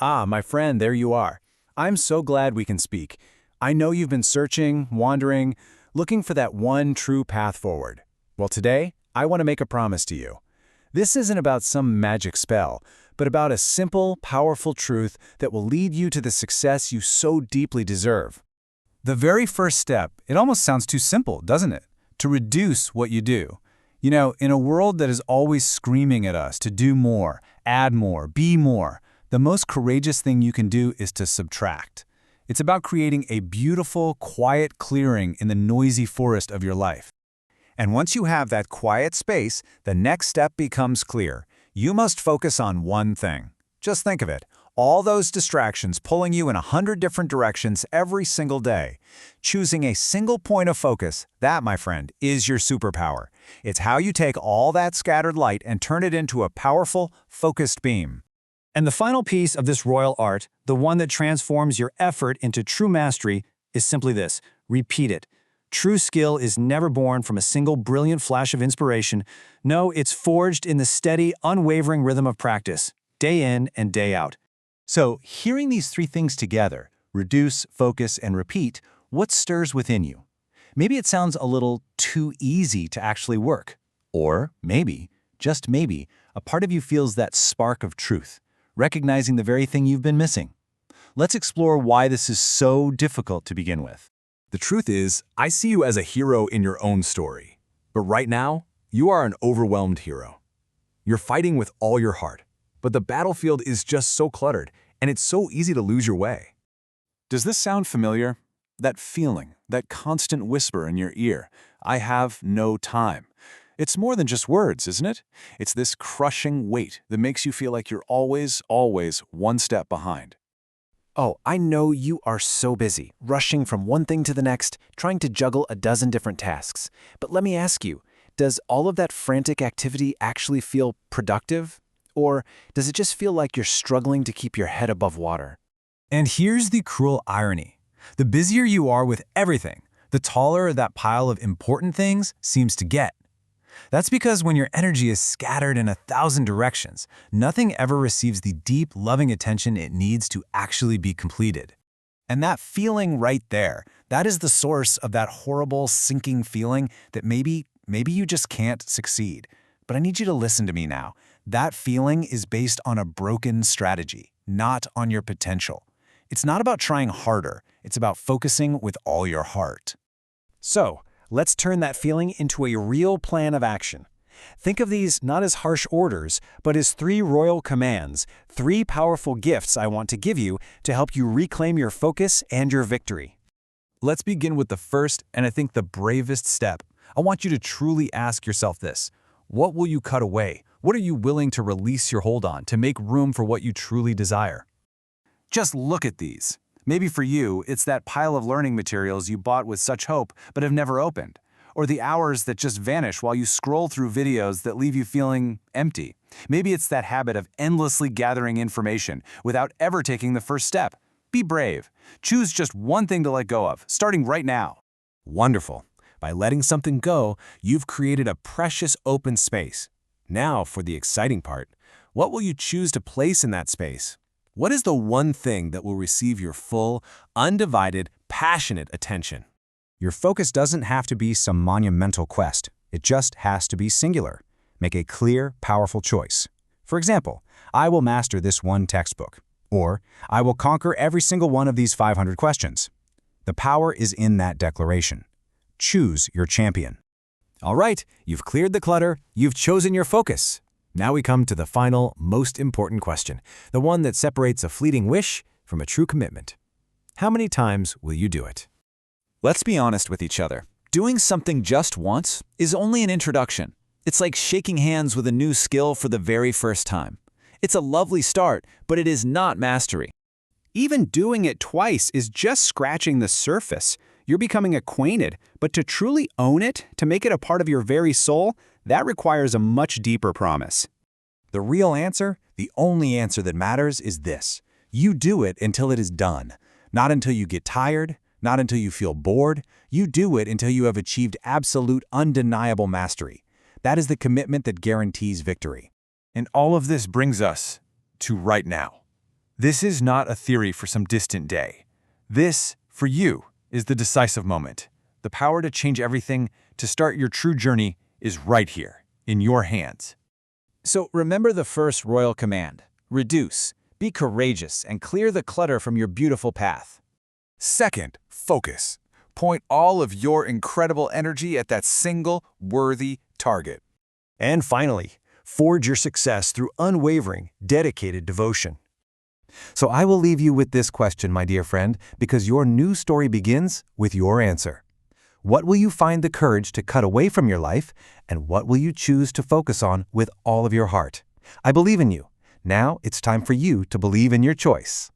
Ah, my friend, there you are. I'm so glad we can speak. I know you've been searching, wandering, looking for that one true path forward. Well, today, I want to make a promise to you. This isn't about some magic spell, but about a simple, powerful truth that will lead you to the success you so deeply deserve. The very first step, it almost sounds too simple, doesn't it? To reduce what you do. You know, in a world that is always screaming at us to do more, add more, be more, the most courageous thing you can do is to subtract. It's about creating a beautiful, quiet clearing in the noisy forest of your life. And once you have that quiet space, the next step becomes clear. You must focus on one thing. Just think of it. All those distractions pulling you in 100 different directions every single day. Choosing a single point of focus, that, my friend, is your superpower. It's how you take all that scattered light and turn it into a powerful, focused beam. And the final piece of this royal art, the one that transforms your effort into true mastery, is simply this: repeat it. True skill is never born from a single brilliant flash of inspiration. No, it's forged in the steady, unwavering rhythm of practice, day in and day out. So, hearing these three things together, reduce, focus, and repeat, what stirs within you? Maybe it sounds a little too easy to actually work. Or maybe, just maybe, a part of you feels that spark of truth, recognizing the very thing you've been missing. Let's explore why this is so difficult to begin with. The truth is, I see you as a hero in your own story. But right now, you are an overwhelmed hero. You're fighting with all your heart, but the battlefield is just so cluttered, and it's so easy to lose your way. Does this sound familiar? That feeling, that constant whisper in your ear, I have no time. It's more than just words, isn't it? It's this crushing weight that makes you feel like you're always one step behind. Oh, I know you are so busy, rushing from one thing to the next, trying to juggle a dozen different tasks. But let me ask you, does all of that frantic activity actually feel productive? Or does it just feel like you're struggling to keep your head above water? And here's the cruel irony. The busier you are with everything, the taller that pile of important things seems to get. That's because when your energy is scattered in 1,000 directions, nothing ever receives the deep, loving attention it needs to actually be completed. And that feeling right there, that is the source of that horrible, sinking feeling that maybe you just can't succeed. But I need you to listen to me now. That feeling is based on a broken strategy, not on your potential. It's not about trying harder. It's about focusing with all your heart. So, let's turn that feeling into a real plan of action. Think of these not as harsh orders, but as 3 royal commands, 3 powerful gifts I want to give you to help you reclaim your focus and your victory. Let's begin with the first and I think the bravest step. I want you to truly ask yourself this. What will you cut away? What are you willing to release your hold on to make room for what you truly desire? Just look at these. Maybe for you, it's that pile of learning materials you bought with such hope but have never opened, or the hours that just vanish while you scroll through videos that leave you feeling empty. Maybe it's that habit of endlessly gathering information without ever taking the first step. Be brave. Choose just one thing to let go of, starting right now. Wonderful. By letting something go, you've created a precious open space. Now for the exciting part. What will you choose to place in that space? What is the one thing that will receive your full, undivided, passionate attention? Your focus doesn't have to be some monumental quest. It just has to be singular. Make a clear, powerful choice. For example, I will master this one textbook. Or, I will conquer every single one of these 500 questions. The power is in that declaration. Choose your champion. All right, you've cleared the clutter, you've chosen your focus. Now we come to the final, most important question, the one that separates a fleeting wish from a true commitment. How many times will you do it? Let's be honest with each other. Doing something just once is only an introduction. It's like shaking hands with a new skill for the very first time. It's a lovely start, but it is not mastery. Even doing it twice is just scratching the surface. You're becoming acquainted, but to truly own it, to make it a part of your very soul, that requires a much deeper promise. The real answer, the only answer that matters is this. You do it until it is done. Not until you get tired, not until you feel bored. You do it until you have achieved absolute, undeniable mastery. That is the commitment that guarantees victory. And all of this brings us to right now. This is not a theory for some distant day. This, for you, is the decisive moment. The power to change everything, to start your true journey, is right here, in your hands. So remember the first royal command. Reduce, be courageous, and clear the clutter from your beautiful path. Second, focus. Point all of your incredible energy at that single, worthy target. And finally, forge your success through unwavering, dedicated devotion. So I will leave you with this question, my dear friend, because your new story begins with your answer. What will you find the courage to cut away from your life, and what will you choose to focus on with all of your heart? I believe in you. Now it's time for you to believe in your choice.